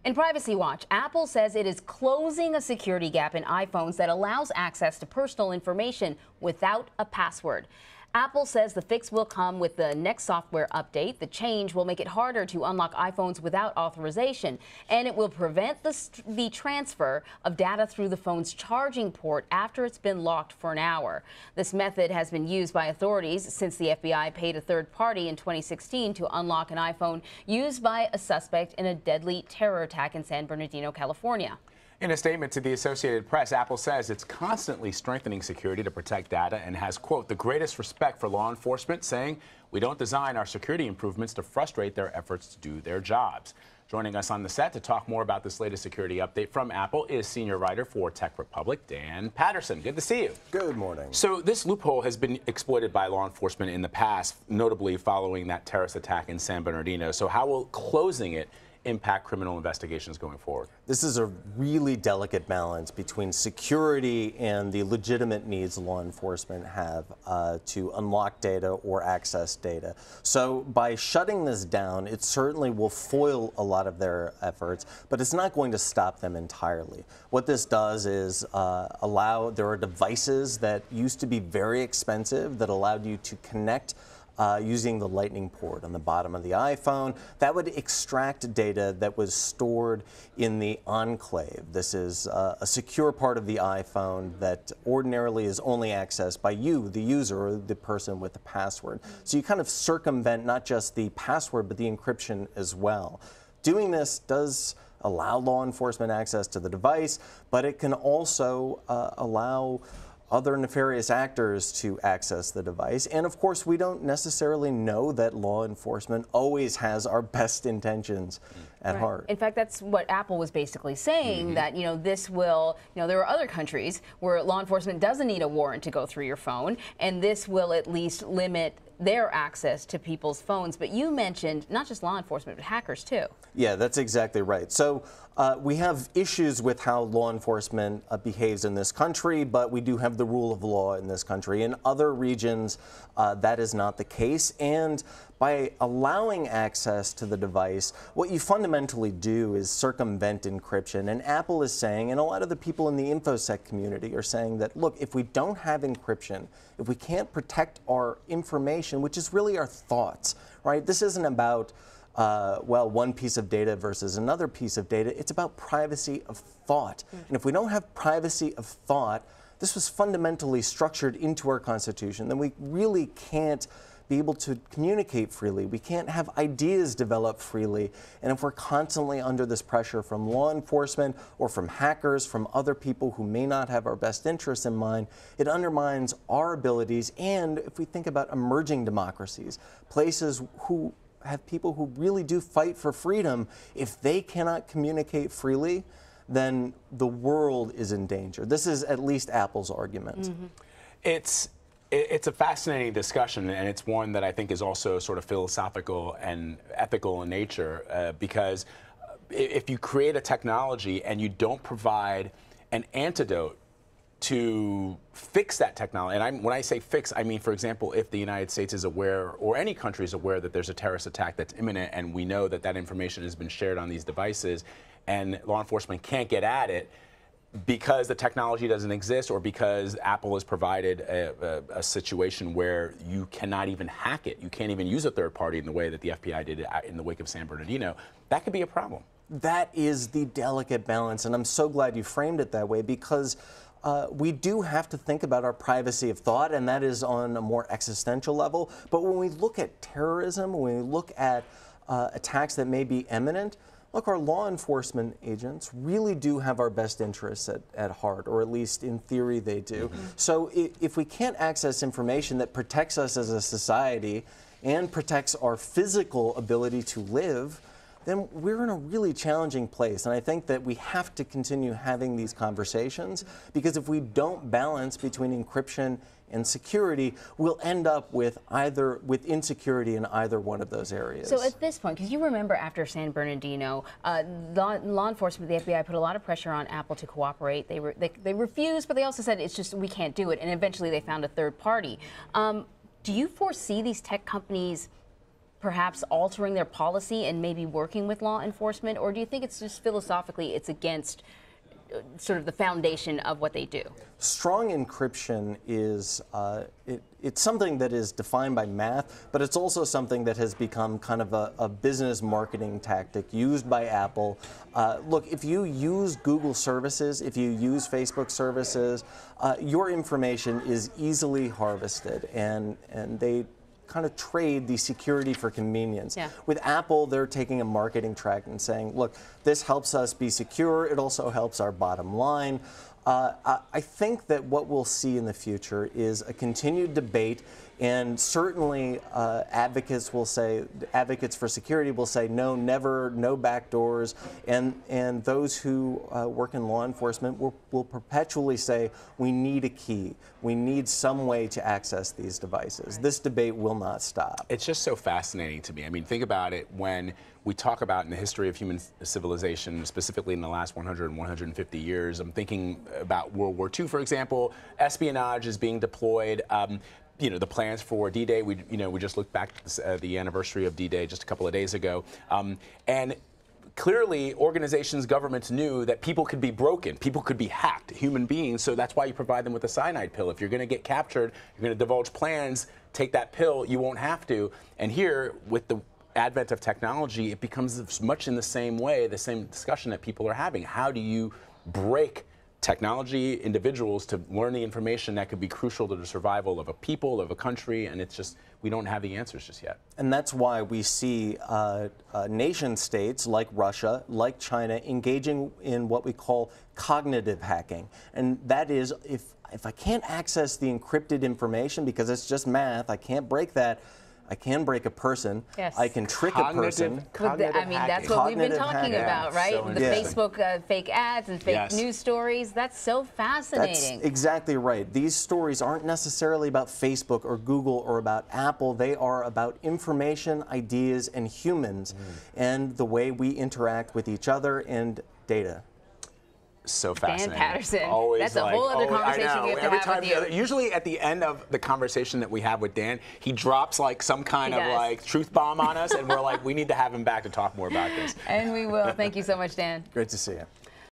In Privacy Watch, Apple says it is closing a security gap in iPhones that allows access to personal information without a password. Apple says the fix will come with the next software update. The change will make it harder to unlock iPhones without authorization, and it will prevent the transfer of data through the phone's charging port after it's been locked for an hour. This method has been used by authorities since the FBI paid a third party in 2016 to unlock an iPhone used by a suspect in a deadly terror attack in San Bernardino, California. In a statement to the Associated Press, Apple says it's constantly strengthening security to protect data and has, quote, the greatest respect for law enforcement, saying we don't design our security improvements to frustrate their efforts to do their jobs. Joining us on the set to talk more about this latest security update from Apple is senior writer for Tech Republic, Dan Patterson. Good to see you. Good morning. So this loophole has been exploited by law enforcement in the past, notably following that terrorist attack in San Bernardino. So how will closing it impact criminal investigations going forward? This is a really delicate balance between security and the legitimate needs law enforcement have to unlock data or access data. So by shutting this down, it certainly will foil a lot of their efforts, but it's not going to stop them entirely. What this does is there are devices that used to be very expensive that allowed you to connect using the Lightning port on the bottom of the iPhone. That would extract data that was stored in the enclave. This is a secure part of the iPhone that ordinarily is only accessed by you, the user, or the person with the password. So you kind of circumvent not just the password, but the encryption as well. Doing this does allow law enforcement access to the device, but it can also allow other nefarious actors to access the device. And of course, we don't necessarily know that law enforcement always has our best intentions at heart. In fact, that's what Apple was basically saying, that, this will, there are other countries where law enforcement doesn't need a warrant to go through your phone, and this will at least limit their access to people's phones. But you mentioned not just law enforcement, but hackers too. Yeah, that's exactly right. So we have issues with how law enforcement behaves in this country, but we do have the rule of law in this country. In other regions, that is not the case. And by allowing access to the device, what you fundamentally do is circumvent encryption. And Apple is saying, and a lot of the people in the InfoSec community are saying that, look, if we don't have encryption, if we can't protect our information, which is really our thoughts, right? This isn't about one piece of data versus another piece of data. It's about privacy of thought. And if we don't have privacy of thought, this was fundamentally structured into our Constitution, then we really can't be able to communicate freely. We can't have ideas develop freely. And if we're constantly under this pressure from law enforcement or from hackers, from other people who may not have our best interests in mind, it undermines our abilities. And if we think about emerging democracies, places who have people who really do fight for freedom, if they cannot communicate freely, then the world is in danger. This is at least Apple's argument. It's a fascinating discussion, and it's one that I think is also sort of philosophical and ethical in nature, because if you create a technology and you don't provide an antidote to fix that technology, and when I say fix, I mean, for example, if the United States is aware, or any country is aware, that there's a terrorist attack that's imminent, and we know that that information has been shared on these devices, and law enforcement can't get at it because the technology doesn't exist, or because Apple has provided a situation where you cannot even hack it, you can't even use a third party in the way that the FBI did in the wake of San Bernardino, that could be a problem. That is the delicate balance, and I'm so glad you framed it that way, because we do have to think about our privacy of thought, and that is on a more existential level. But when we look at terrorism, when we look at attacks that may be imminent, look, our law enforcement agents really do have our best interests at heart, or at least in theory they do. So if we can't access information that protects us as a society and protects our physical ability to live, then we're in a really challenging place. And I think that we have to continue having these conversations, because if we don't balance between encryption and security, we'll end up with insecurity in either one of those areas. So at this point, because you remember after San Bernardino, law enforcement, the FBI put a lot of pressure on Apple to cooperate. They refused, but they also said it's just we can't do it. And eventually they found a third party. Do you foresee these tech companies perhaps altering their policy and maybe working with law enforcement? Or do you think it's just philosophically it's against sort of the foundation of what they do? Strong encryption is it's something that is defined by math, but it's also something that has become kind of a business marketing tactic used by Apple. Look, if you use Google services, if you use Facebook services, your information is easily harvested, and they kind of trade the security for convenience. Yeah. With Apple, they're taking a marketing track and saying, look, this helps us be secure. It also helps our bottom line. I think that what we'll see in the future is a continued debate, and certainly advocates for security will say no, never, no backdoors, and those who work in law enforcement will perpetually say we need a key, we need some way to access these devices. This debate will not stop. It's just so fascinating to me. I mean, think about it when we talk about in the history of human civilization, specifically in the last 100 and 150 years. I'm thinking about World War II, for example. Espionage is being deployed. You know, the plans for D-Day, we just looked back at the anniversary of D-Day just a couple of days ago. And clearly, organizations, governments knew that people could be broken, people could be hacked, human beings, so that's why you provide them with a cyanide pill. If you're going to get captured, you're going to divulge plans, take that pill, you won't have to. And here, with the advent of technology, it becomes much in the same way, the same discussion that people are having. How do you break technology, individuals, to learn the information that could be crucial to the survival of a people, of a country? And it's just, we don't have the answers just yet. And that's why we see nation states like Russia, like China, engaging in what we call cognitive hacking. And that is, if I can't access the encrypted information because it's just math, I can't break that. I can break a person. Yes. I can trick a person. I mean, that's what we've been talking about, right? So the Facebook fake ads and fake news stories. That's so fascinating. That's exactly right. These stories aren't necessarily about Facebook or Google or about Apple. They are about information, ideas, and humans, and the way we interact with each other and data. So fascinating. Dan Patterson. Always, that's a whole other conversation we have to have with you. Usually at the end of the conversation that we have with Dan, he drops like some kind of like truth bomb on us, and we're like, we need to have him back to talk more about this. And we will. Thank you so much, Dan. Great to see you.